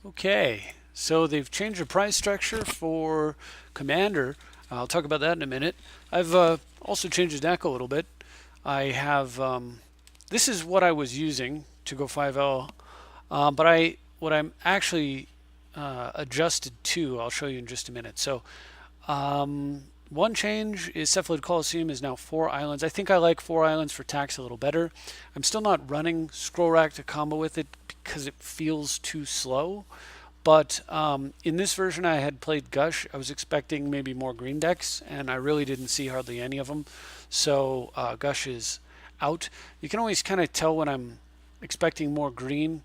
Okay, so they've changed the price structure for Commander. I'll talk about that in a minute. I've also changed the deck a little bit. I have this is what I was using to go 5L, but what I'm actually adjusted to, I'll show you in just a minute. So one change is Cephalid Coliseum is now 4 islands. I think I like 4 islands for tax a little better. I'm still not running Scroll Rack to combo with it because it feels too slow. But in this version, I had played Gush. I was expecting maybe more green decks, and I really didn't see hardly any of them. So Gush is out. You can always kind of tell when I'm expecting more green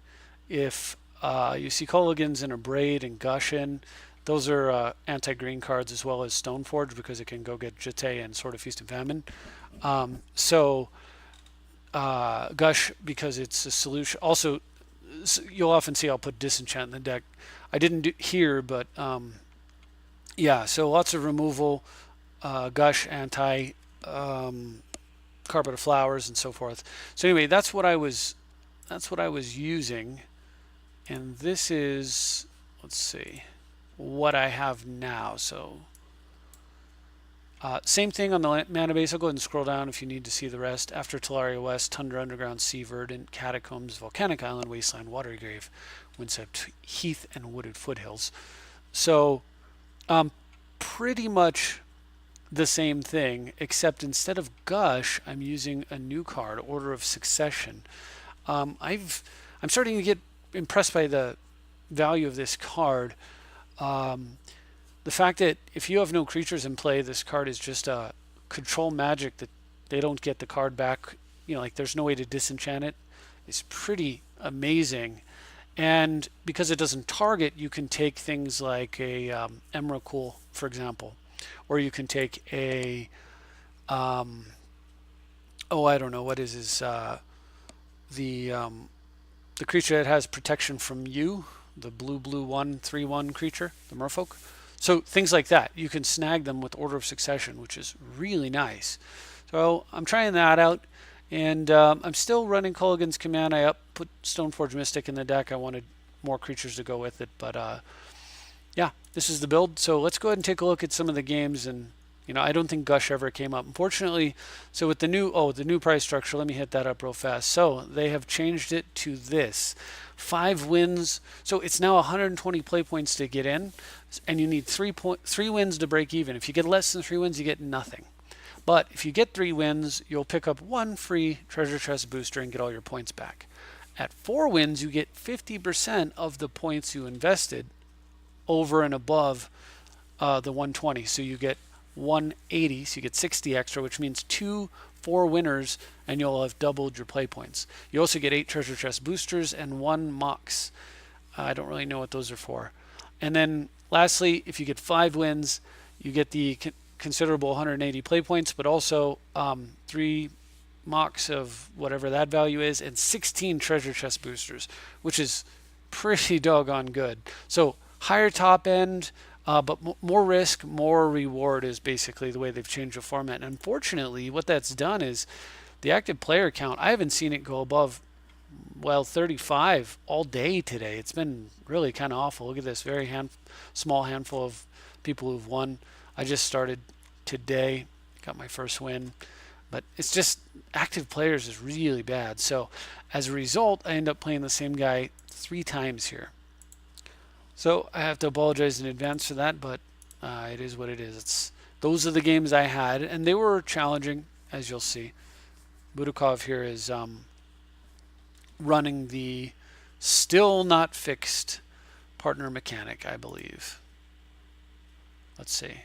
if you see Colligans and a Braid and Gush in. Those are anti-green cards as well as Stoneforge because it can go get Jete and Sword of Feast and Famine. Gush because it's a solution. Also, you'll often see I'll put Disenchant in the deck. I didn't do here, but yeah. So lots of removal, Gush, anti, Carpet of Flowers, and so forth. So anyway, that's what I was using, and this is, let's see, what I have now. So same thing on the mana base. I'll go ahead and scroll down if you need to see the rest. After Talaria West, Tundra Underground, Sea Verdant, Catacombs, Volcanic Island, Wasteland, Watergrave, Windswept Heath, and Wooded Foothills. So pretty much the same thing, except instead of Gush, I'm using a new card, Order of Succession. I'm starting to get impressed by the value of this card. The fact that if you have no creatures in play, this card is just a control magic that they don't get the card back. Like there's no way to disenchant it. It's pretty amazing. And because it doesn't target, you can take things like a Emrakul, for example, or you can take a I don't know what is his the creature that has protection from you, the blue 1/3/1 creature, the Merfolk. So things like that, you can snag them with Order of Succession, which is really nice. So I'm trying that out, and I'm still running Culligan's Command. I put Stoneforge Mystic in the deck. I wanted more creatures to go with it, but yeah, this is the build. So let's go ahead and take a look at some of the games. And I don't think Gush ever came up, unfortunately. So with the new price structure, let me hit that up real fast. So they have changed it to this. 5 wins. So it's now 120 play points to get in, and you need 3 wins to break even. If you get less than 3 wins, you get nothing. But if you get 3 wins, you'll pick up 1 free treasure chest booster and get all your points back. At 4 wins, you get 50% of the points you invested over and above the 120. So you get 180, so you get 60 extra, which means 4 winners, and you'll have doubled your play points. You also get 8 treasure chest boosters and 1 mox. I don't really know what those are for. And then lastly, if you get 5 wins, you get the considerable 180 play points, but also 3 mox of whatever that value is, and 16 treasure chest boosters, which is pretty doggone good. So higher top end, but more risk, more reward is basically the way they've changed the format. And unfortunately, what that's done is the active player count, I haven't seen it go above, 35 all day today. It's been really kind of awful. Look at this, very small handful of people who've won. I just started today, got my first win. But it's just active players is really bad. So as a result, I end up playing the same guy 3 times here. So I have to apologize in advance for that, but it is what it is. Those are the games I had, and they were challenging, as you'll see. Budakov here is running the still not fixed partner mechanic, I believe. Let's see.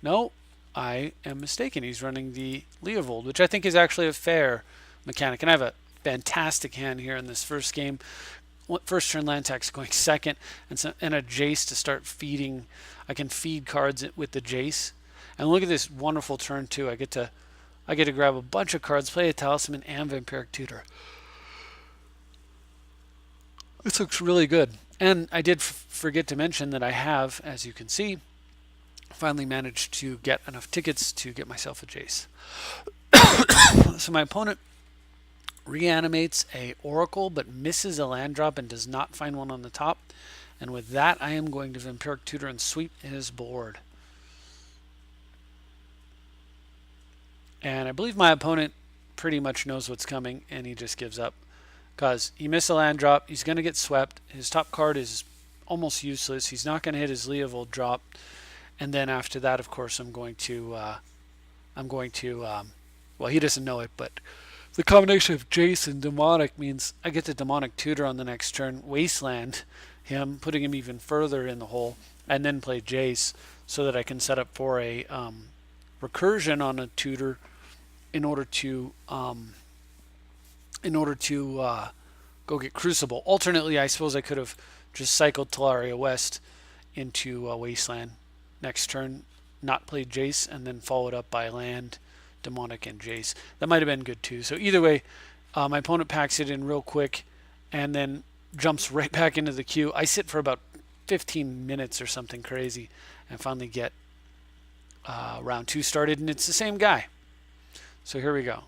No, I am mistaken. He's running the Leovold, which I think is actually a fair mechanic. And I have a fantastic hand here in this first game. First turn land tax going second, and a Jace to start feeding. I can feed cards with the Jace. And look at this wonderful turn too. I get to grab a bunch of cards, play a Talisman and Vampiric Tutor. This looks really good. And I did forget to mention that I have, as you can see, finally managed to get enough tickets to get myself a Jace. So my opponent reanimates a Oracle but misses a land drop and does not find one on the top. And with that, I am going to Vampiric Tutor and sweep his board. And I believe my opponent pretty much knows what's coming, and he just gives up. Because he missed a land drop, he's going to get swept. His top card is almost useless. He's not going to hit his Leovold drop. And then after that, of course, I'm going to, well, he doesn't know it, but the combination of Jace and Demonic means I get the Demonic Tutor on the next turn, Wasteland him, putting him even further in the hole, and then play Jace so that I can set up for a recursion on a tutor in order to go get Crucible. Alternately, I suppose I could have just cycled Talaria West into Wasteland next turn, not played Jace, and then followed up by land, Demonic, and Jace. That might have been good too. So either way, my opponent packs it in real quick and then jumps right back into the queue. I sit for about 15 minutes or something crazy and finally get round 2 started, and it's the same guy. So here we go.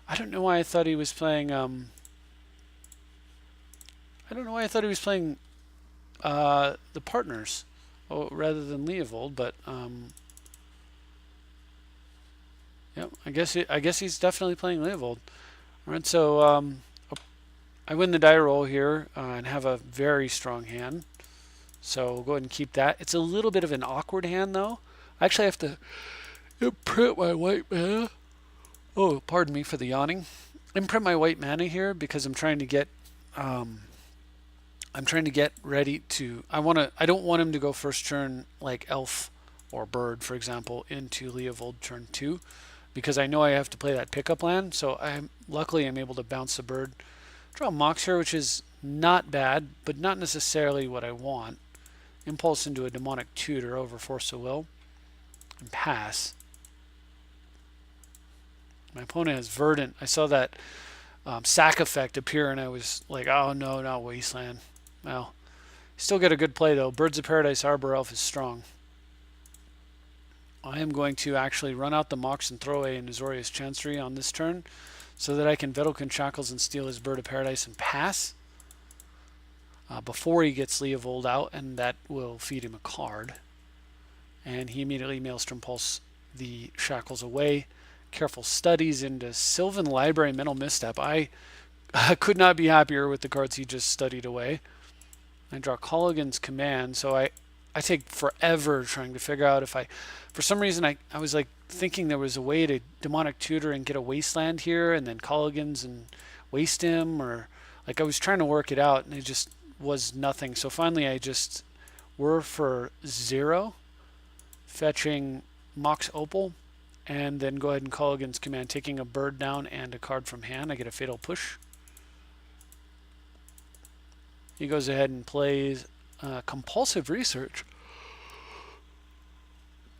I don't know why I thought he was playing the partners rather than Leovold, but yep, I guess he's definitely playing Leovold. All right, so I win the die roll here and have a very strong hand. So we'll go ahead and keep that. It's a little bit of an awkward hand, though. I actually have to imprint my white mana. Oh, pardon me for the yawning. Imprint my white mana here because I'm trying to get ready to. I don't want him to go first turn like Elf or Bird, for example, into Leovold turn 2, because I know I have to play that pickup land. So luckily I'm able to bounce the Bird, draw Mox here, which is not bad, but not necessarily what I want. Impulse into a Demonic Tutor over Force of Will, and pass. My opponent has Verdant. I saw that sack effect appear, and I was like, oh no, not Wasteland. Well, still get a good play though. Birds of Paradise Arbor Elf is strong. I am going to actually run out the Mox and throw away an Azorius Chancery on this turn so that I can Vedalken Shackles and steal his Bird of Paradise and pass before he gets Leovold out, and that will feed him a card. And he immediately Maelstrom Pulse the Shackles away. Careful Studies into Sylvan Library, Mental Misstep. I could not be happier with the cards he just studied away. I draw Colligan's Command, so I take forever trying to figure out if for some reason I was like thinking there was a way to Demonic Tutor and get a Wasteland here and then Colligan's and waste him, or like I was trying to work it out and it just was nothing. So finally I just were for 0, fetching Mox Opal, and then go ahead and Colligan's Command, taking a bird down and a card from hand. I get a Fatal Push. He goes ahead and plays Compulsive Research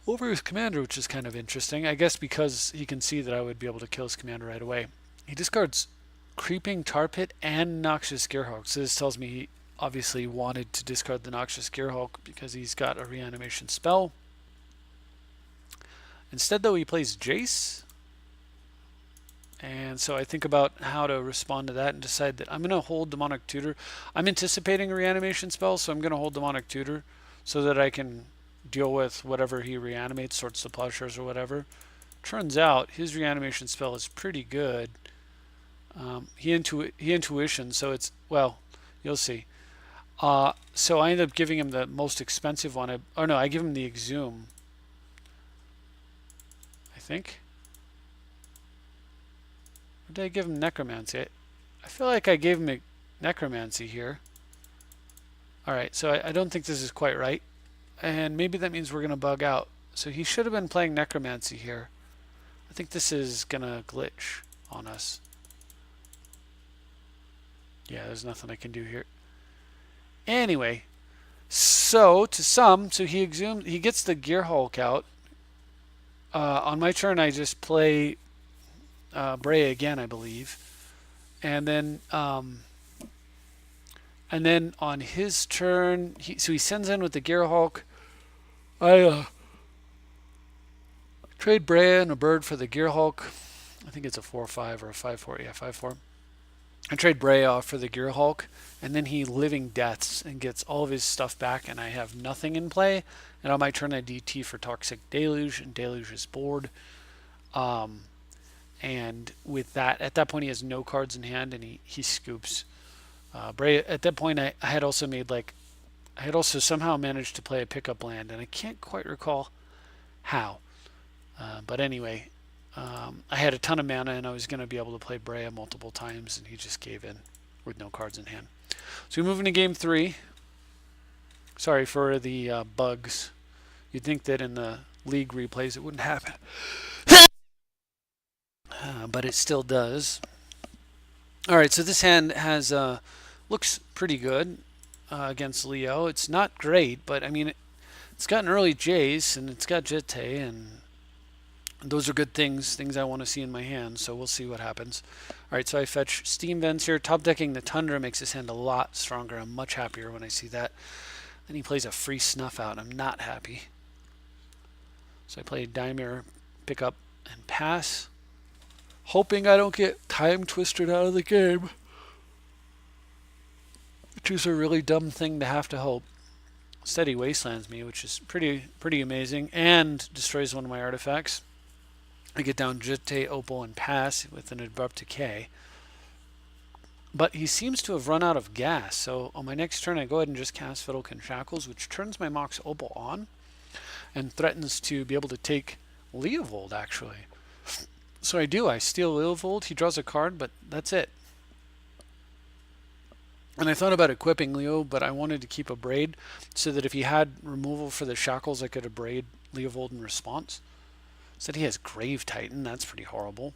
over his commander, which is kind of interesting. I guess because he can see that I would be able to kill his commander right away. He discards Creeping Tar Pit and Noxious Gearhulk. So this tells me he obviously wanted to discard the Noxious Gearhulk because he's got a reanimation spell. Instead, though, he plays Jace. And so I think about how to respond to that and decide that I'm going to hold Demonic Tutor. I'm anticipating a reanimation spell, so I'm going to hold Demonic Tutor so that I can deal with whatever he reanimates, Swords to Plowshares or whatever. Turns out his reanimation spell is pretty good. He intuition, so it's, well, you'll see. So I end up giving him the most expensive one. I give him the Exhume, I think. Or did I give him Necromancy? I feel like I gave him Necromancy here. Alright, so I don't think this is quite right. And maybe that means we're going to bug out. So he should have been playing Necromancy here. I think this is going to glitch on us. Yeah, there's nothing I can do here. Anyway, so he gets the Gearhulk out. On my turn, I just play Breya again, I believe, and then on his turn, he sends in with the Gearhulk. I trade Breya and a bird for the Gearhulk. I think it's a 4/5 or a 5/4. Yeah, 5/4. I trade Breya off for the Gear Hulk, and then he living deaths and gets all of his stuff back, and I have nothing in play. And on my turn, I DT for Toxic Deluge, and Deluge is bored. And with that, at that point, he has no cards in hand, and he scoops. Breya, at that point, I had also made like, I had also somehow managed to play a pickup land, and I can't quite recall how. But anyway, I had a ton of mana, and I was going to be able to play Breya multiple times, and he just gave in with no cards in hand. So we move into game 3. Sorry for the bugs. You'd think that in the league replays it wouldn't happen. But it still does. Alright, so this hand has looks pretty good against Leo. It's not great, but I mean, it's got an early Jace, and it's got Jitte, and those are good things I want to see in my hand, so we'll see what happens. Alright, so I fetch Steam Vents here. Top decking the Tundra makes this hand a lot stronger. I'm much happier when I see that. Then he plays a free Snuff Out. I'm not happy. So I play Dimir, pick up, and pass. Hoping I don't get time twisted out of the game. Which is a really dumb thing to have to hope. Instead he wastelands me, which is pretty amazing, and destroys one of my artifacts. I get down Jitte, Opal, and pass with an Abrupt Decay. But he seems to have run out of gas, so on my next turn I go ahead and just cast Fiddlekin Shackles, which turns my Mox Opal on, and threatens to be able to take Leovold, actually. So I do. I steal Leovold. He draws a card, but that's it. And I thought about equipping Leo, but I wanted to keep a Braid so that if he had removal for the Shackles, I could Abrade Leovold in response. Said he has Grave Titan. That's pretty horrible.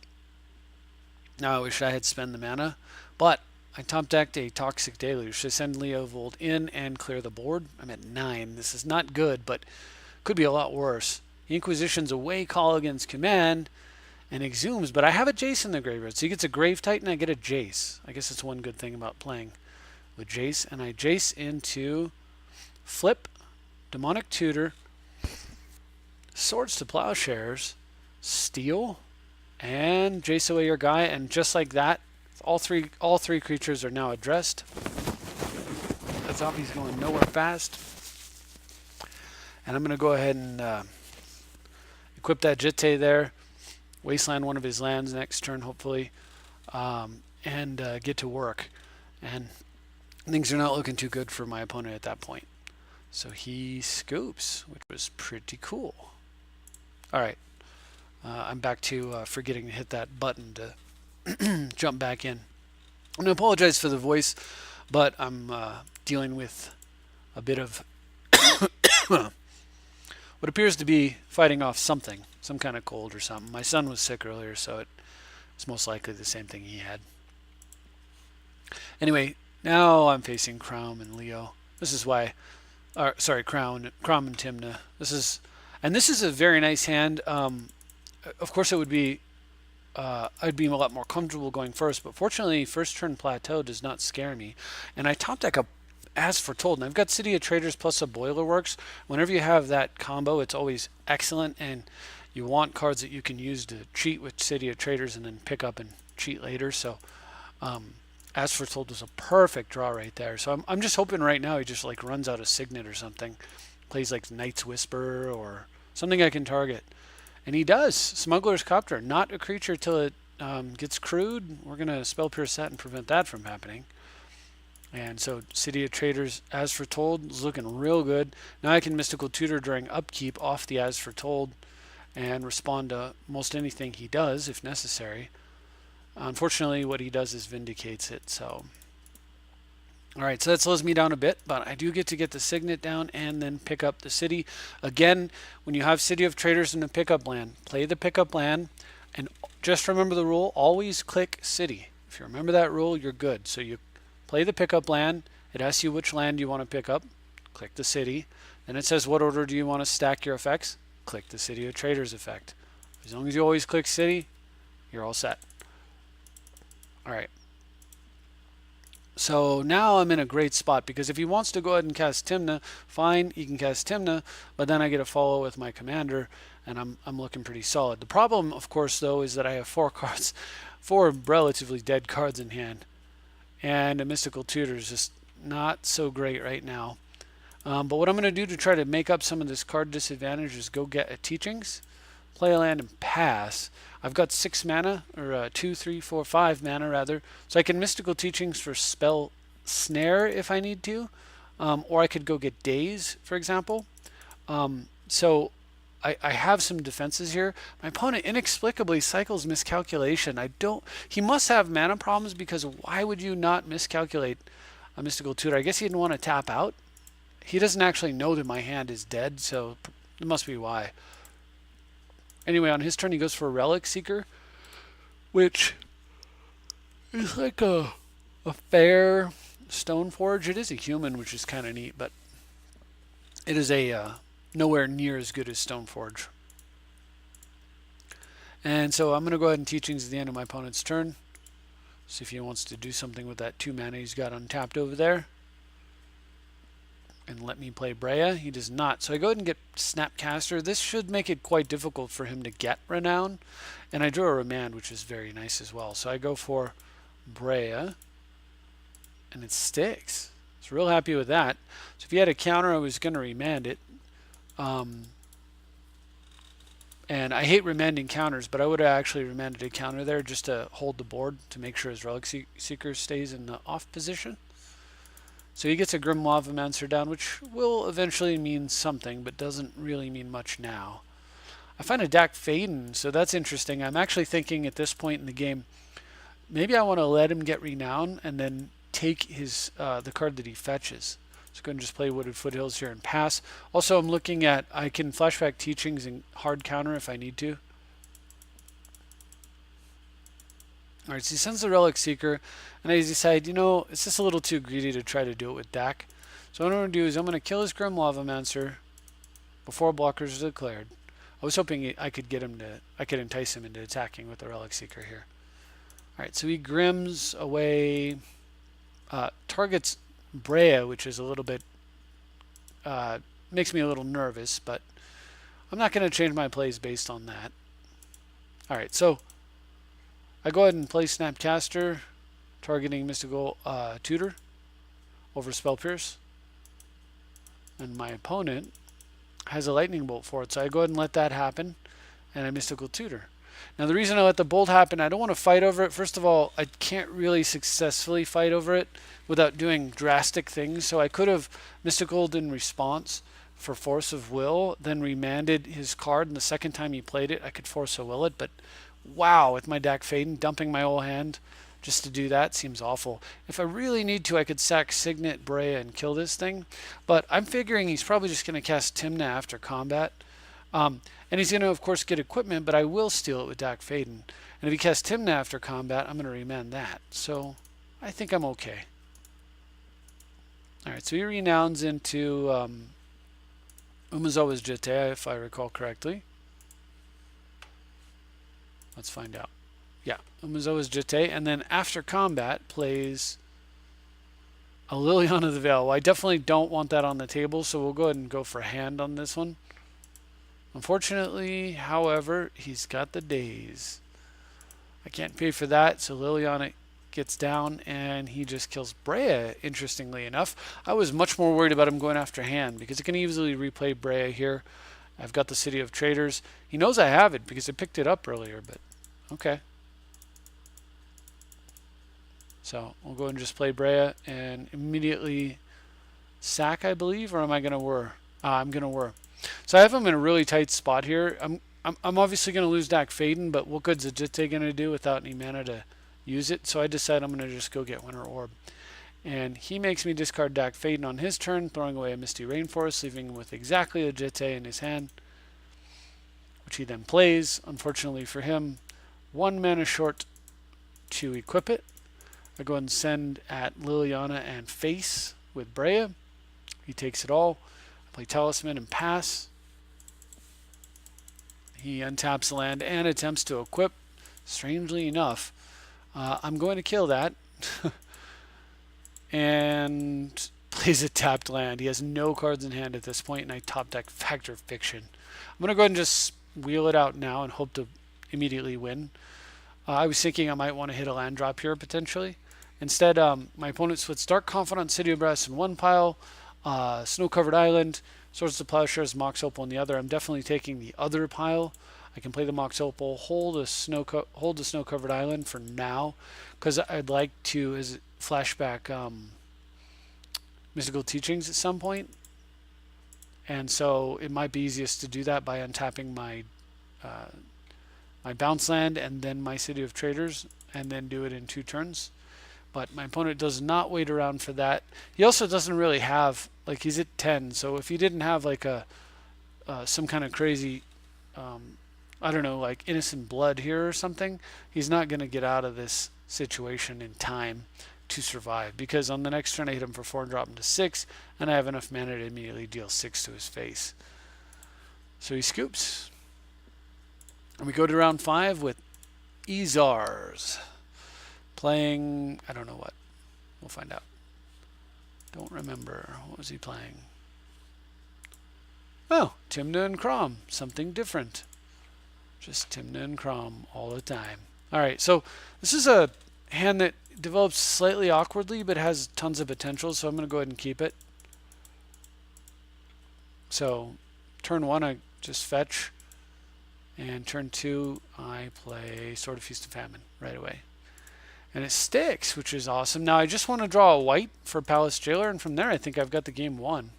Now I wish I had spent the mana, but I top decked a Toxic Deluge to send Leovold in and clear the board. I'm at 9. This is not good, but could be a lot worse. The Inquisition's away call against command and exhumes, but I have a Jace in the graveyard, so he gets a Grave Titan, I get a Jace. I guess that's one good thing about playing with Jace, and I Jace into flip, Demonic Tutor, Swords to Plowshares, steal, and Jace away your guy, and just like that, all three creatures are now addressed. That zombie's going nowhere fast. And I'm going to go ahead and equip that Jitte there, wasteland one of his lands next turn, hopefully, and get to work. And things are not looking too good for my opponent at that point. So he scoops, which was pretty cool. Alright, I'm back to forgetting to hit that button to jump back in. And I apologize for the voice, but I'm dealing with a bit of what appears to be fighting off something, some kind of cold or something. My son was sick earlier, so it's most likely the same thing he had. Anyway, now I'm facing Crom and Leo. This is why, Crom and Timna. This is a very nice hand. Of course, it would be, I'd be a lot more comfortable going first, but fortunately, first turn Plateau does not scare me. And I top deck a As Foretold, and I've got City of Traders plus a Boiler Works. Whenever you have that combo, it's always excellent, and you want cards that you can use to cheat with City of Traders and then pick up and cheat later. So As Foretold was a perfect draw right there. So I'm just hoping right now he just like runs out of Signet or something, plays like Night's Whisper or something I can target. And he does. Smuggler's Copter, not a creature till it gets crewed. We're going to Spell Pierce that and prevent that from happening. And so City of Traders, As Foretold, is looking real good. Now I can Mystical Tutor during upkeep off the As Foretold and respond to most anything he does if necessary. Unfortunately, what he does is vindicates it. So, alright, so that slows me down a bit, but I do get to get the Signet down and then pick up the city. Again, when you have City of Traders in a pickup land, play the pickup land, and just remember the rule, always click city. If you remember that rule, you're good. So you play the pickup land, it asks you which land you want to pick up, click the city, then it says what order do you want to stack your effects, click the City of Traders effect. As long as you always click city, you're all set. Alright. So now I'm in a great spot because if he wants to go ahead and cast Timna, fine, he can cast Timna, but then I get a follow with my commander, and I'm looking pretty solid. The problem, of course, though, is that I have four cards, four relatively dead cards in hand, and a Mystical Tutor is just not so great right now. But what I'm going to do to try to make up some of this card disadvantage is go get a Teachings, play a land, and pass. I've got 6 mana, or 2, 3, 4, 5 mana rather, so I can Mystical Teachings for spell Snare if I need to, or I could go get Daze, for example. So I have some defenses here. My opponent inexplicably cycles Miscalculation. He must have mana problems, because why would you not miscalculate a Mystical Tutor? I guess he didn't want to tap out. He doesn't actually know that my hand is dead, so it must be why. Anyway, on his turn, he goes for a Relic Seeker, which is like a fair Stoneforge. It is a human, which is kind of neat, but it is a nowhere near as good as Stoneforge. And so I'm going to go ahead and Teachings at the end of my opponent's turn. See if he wants to do something with that 2 mana he's got untapped over there. And let me play Breya. He does not. So I go ahead and get Snapcaster. This should make it quite difficult for him to get Renown. And I draw a Remand, which is very nice as well. So I go for Breya. And it sticks. I was real happy with that. So if he had a counter, I was going to Remand it. And I hate remanding counters, but I would have actually remanded a counter there just to hold the board to make sure his Relic Seeker stays in the off position. So he gets a Grim Lavamancer down, which will eventually mean something, but doesn't really mean much now. I find a Dak Faden, so that's interesting. I'm actually thinking at this point in the game, maybe I want to let him get Renown and then take his the card that he fetches. So go ahead and just play Wooded Foothills here and pass. Also, I'm looking at, I can flashback Teachings and hard counter if I need to. Alright, so he sends the Relic Seeker, and I decide, it's just a little too greedy to try to do it with Dak. So what I'm going to do is I'm going to kill his Grim Lavamancer before blockers are declared. I was hoping I could entice him into attacking with the Relic Seeker here. Alright, so he Grims away, targets Breya, which is a little bit, makes me a little nervous, but I'm not going to change my plays based on that. Alright, so I go ahead and play Snapcaster, targeting Mystical Tutor over Spell Pierce. And my opponent has a Lightning Bolt for it, so I go ahead and let that happen, and I Mystical Tutor. Now the reason I let the bolt happen, I don't want to fight over it. First of all, I can't really successfully fight over it without doing drastic things, so I could have Mysticaled in response for Force of Will, then remanded his card, and the second time he played it, I could Force of Will it, but wow, with my Dak Faden, dumping my whole hand just to do that seems awful. If I really need to, I could sack Signet, Breya, and kill this thing, but I'm figuring he's probably just going to cast Timna after combat. And he's going to, of course, get equipment, but I will steal it with Dak Faden. And if he casts Timna after combat, I'm going to remand that. So I think I'm okay. Alright, so he renowns into Umezawa's Jetea, if I recall correctly. Let's find out. Yeah, Umezawa's Jetea, and then after combat plays a Liliana of the Veil. Well, I definitely don't want that on the table, so we'll go ahead and go for hand on this one. Unfortunately, however, he's got the Daze. I can't pay for that, so Liliana gets down, and he just kills Breya, interestingly enough. I was much more worried about him going after hand, because it can easily replay Breya here. I've got the City of Traders. He knows I have it, because I picked it up earlier, but okay. So we'll go and just play Breya, and immediately sack, I believe, or am I going to whir? I'm going to whir. So I have him in a really tight spot here. I'm obviously going to lose Dak Faden, but what good's a Jitte going to do without any mana to use it? So I decide I'm going to just go get Winter Orb. And he makes me discard Dak Faden on his turn, throwing away a Misty Rainforest, leaving him with exactly a Jitte in his hand, which he then plays. Unfortunately for him, 1 mana short to equip it. I go ahead and send at Liliana and face with Breya. He takes it all. I play Talisman and pass. He untaps the land and attempts to equip. Strangely enough, I'm going to kill that. and plays a tapped land. He has no cards in hand at this point, and I top deck Factor of Fiction. I'm going to go ahead and just wheel it out now and hope to immediately win. I was thinking I might want to hit a land drop here potentially. Instead, my opponent splits Dark Confidant, City of Brass in one pile, Snow-Covered Island, Swords to Plowshares, Mox Opal in the other. I'm definitely taking the other pile. I can play the Mox Opal, hold the Snow-Covered Island for now, because I'd like to, as flashback, Mystical Teachings at some point. And so it might be easiest to do that by untapping my bounce land and then my City of Traders, and then do it in 2 turns. But my opponent does not wait around for that. He also doesn't really have, like, he's at 10, so if he didn't have like a some kind of crazy I don't know, like Innocent Blood here or something, he's not going to get out of this situation in time to survive, because on the next turn I hit him for 4 and drop him to 6, and I have enough mana to immediately deal 6 to his face. So he scoops. And we go to round 5 with Izars playing, I don't know what. We'll find out. Don't remember. What was he playing? Oh, Tymna and Crom. Something different. Just Tymna and Crom all the time. Alright, so this is a hand that develops slightly awkwardly but has tons of potential, so I'm going to go ahead and keep it. So turn 1 I just fetch, and turn 2 I play Sword of Feast and Famine right away. And it sticks, which is awesome. Now I just want to draw a white for Palace Jailer, and from there I think I've got the game won.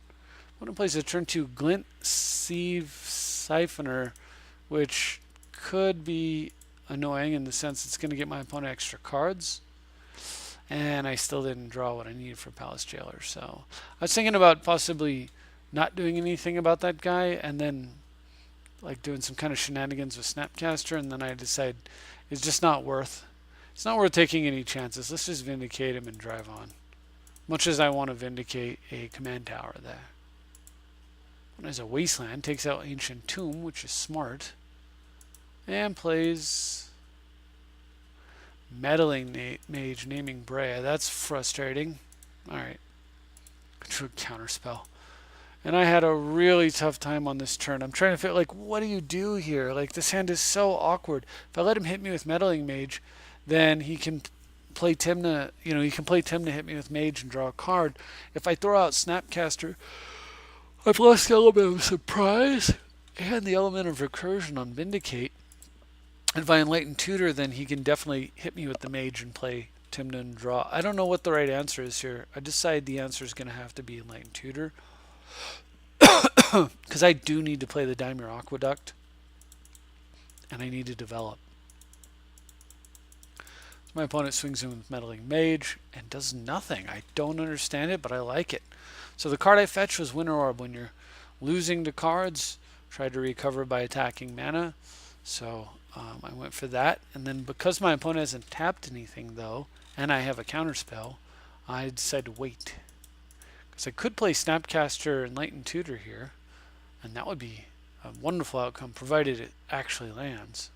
Opponent plays a turn 2 Glint Sieve Siphoner, which could be annoying in the sense it's going to get my opponent extra cards. And I still didn't draw what I needed for Palace Jailer. So I was thinking about possibly not doing anything about that guy, and then like doing some kind of shenanigans with Snapcaster, and then I decided it's just not worth. It's not worth taking any chances. Let's just Vindicate him and drive on. Much as I want to Vindicate a command tower there. When there's a Wasteland, takes out Ancient Tomb, which is smart. And plays Meddling Mage, naming Breya. That's frustrating. Alright. True counterspell. And I had a really tough time on this turn. I'm trying to figure, like, what do you do here? Like, this hand is so awkward. If I let him hit me with Meddling Mage, then he can play Tymna, he can play Tymna, hit me with Mage, and draw a card. If I throw out Snapcaster, I've lost the element of surprise and the element of recursion on Vindicate. And if I Enlighten Tutor, then he can definitely hit me with the Mage and play Tymna and draw. I don't know what the right answer is here. I decide the answer is going to have to be Enlighten Tutor. Because I do need to play the Daimler Aqueduct. And I need to develop. So my opponent swings in with Meddling Mage and does nothing. I don't understand it, but I like it. So the card I fetched was Winter Orb. When you're losing to cards, try to recover by attacking mana. So I went for that. And then because my opponent hasn't tapped anything, though, and I have a counterspell, I decided to wait. Because I could play Snapcaster and Enlighten Tutor here, and that would be a wonderful outcome, provided it actually lands.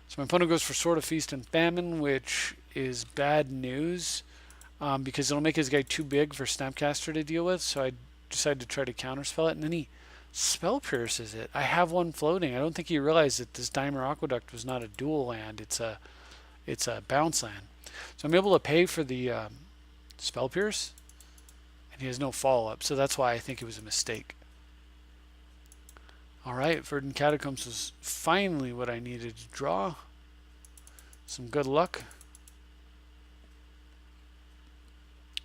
So my opponent goes for Sword of Feast and Famine, which is bad news, because it'll make his guy too big for Snapcaster to deal with, so I decided to try to counterspell it, and then he Spell Pierces it. I have one floating. I don't think he realized that this Daimler Aqueduct was not a dual land, it's a bounce land. So I'm able to pay for the Spell Pierce, and he has no follow-up, so that's why I think it was a mistake. Alright, Verdant Catacombs was finally what I needed to draw. Some good luck.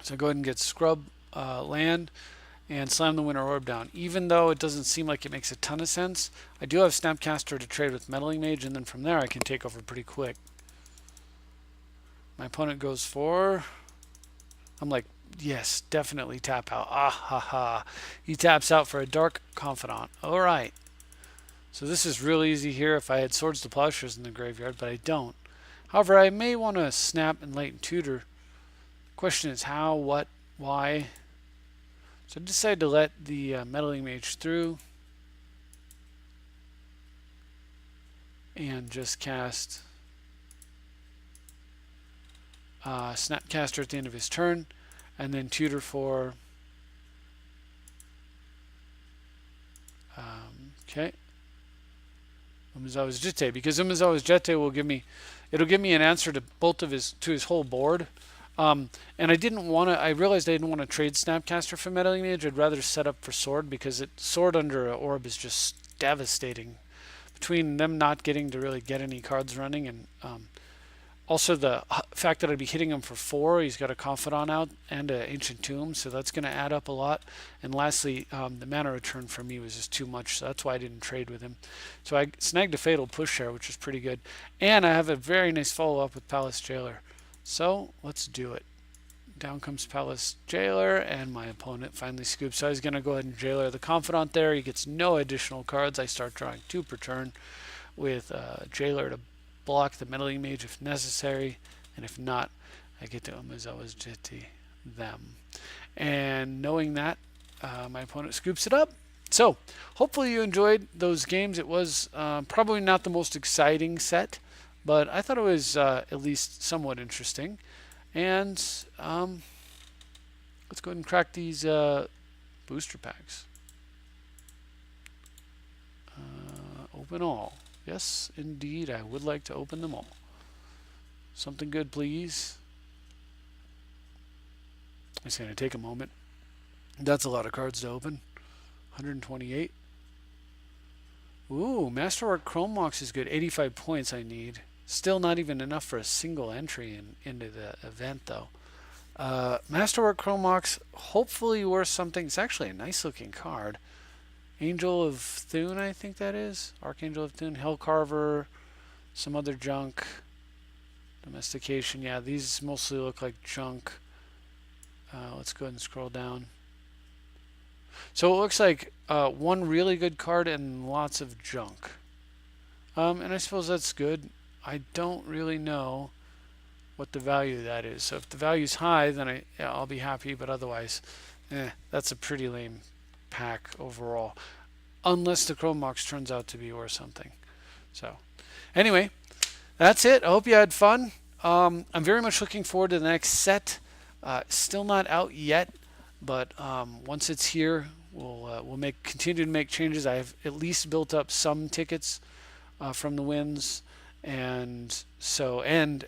So go ahead and get Scrub land and slam the Winter Orb down. Even though it doesn't seem like it makes a ton of sense, I do have Snapcaster to trade with Meddling Mage, and then from there I can take over pretty quick. My opponent goes for... I'm like, yes, definitely tap out. Ah ha ha. He taps out for a Dark Confidant. Alright. So this is real easy here if I had Swords to Plowshares in the graveyard, but I don't. However, I may want to snap and Enlighten Tutor. The question is how, what, why. So I decided to let the Meddling Mage through and just cast Snapcaster at the end of his turn, and then tutor for okay, Umezawa's Jitte, because Umezawa's Jitte will give me, it'll give me an answer to both of his whole board. And I didn't want to. I realized I didn't want to trade Snapcaster for Meddling Mage. I'd rather set up for Sword, because Sword under an Orb is just devastating. Between them not getting to really get any cards running, and also the fact that I'd be hitting him for 4, he's got a Confidant out and an Ancient Tomb, so that's going to add up a lot. And lastly, the mana return for me was just too much, so that's why I didn't trade with him. So I snagged a Fatal Push there, which is pretty good. And I have a very nice follow-up with Palace Jailer. So let's do it. Down comes Palace Jailer, and my opponent finally scoops. So I was going to go ahead and Jailer the Confidant there. He gets no additional cards. I start drawing 2 per turn with Jailer to block the Meddling Mage if necessary, and if not, I get to Umezawa's Jitte them. And knowing that, my opponent scoops it up. So hopefully you enjoyed those games. It was probably not the most exciting set, but I thought it was at least somewhat interesting. And let's go ahead and crack these booster packs. Open all. Yes, indeed, I would like to open them all. Something good, please. It's going to take a moment. That's a lot of cards to open. 128. Ooh, Masterwork Chrome Mox is good. 85 points I need. Still not even enough for a single entry into the event, though. Masterwork Chrome Mox, hopefully worth something. It's actually a nice looking card. Angel of Thune, I think that is. Archangel of Thune, Hellcarver, some other junk. Domestication, yeah, these mostly look like junk. Let's go ahead and scroll down. So it looks like one really good card and lots of junk. And I suppose that's good. I don't really know what the value of that is. So if the value's high, then I'll be happy, but otherwise, that's a pretty lame pack overall, unless the Chrome Mox turns out to be worth something. So anyway, that's it. I hope you had fun. I'm very much looking forward to the next set. Still not out yet, but once it's here, we'll continue to make changes. I have at least built up some tickets from the wins, and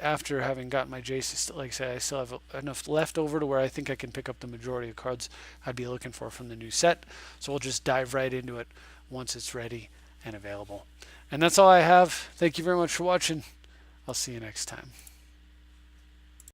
after having gotten my Jace, like I said, I still have enough left over to where I think I can pick up the majority of cards I'd be looking for from the new set. So we'll just dive right into it once it's ready and available. And that's all I have. Thank you very much for watching. I'll see you next time.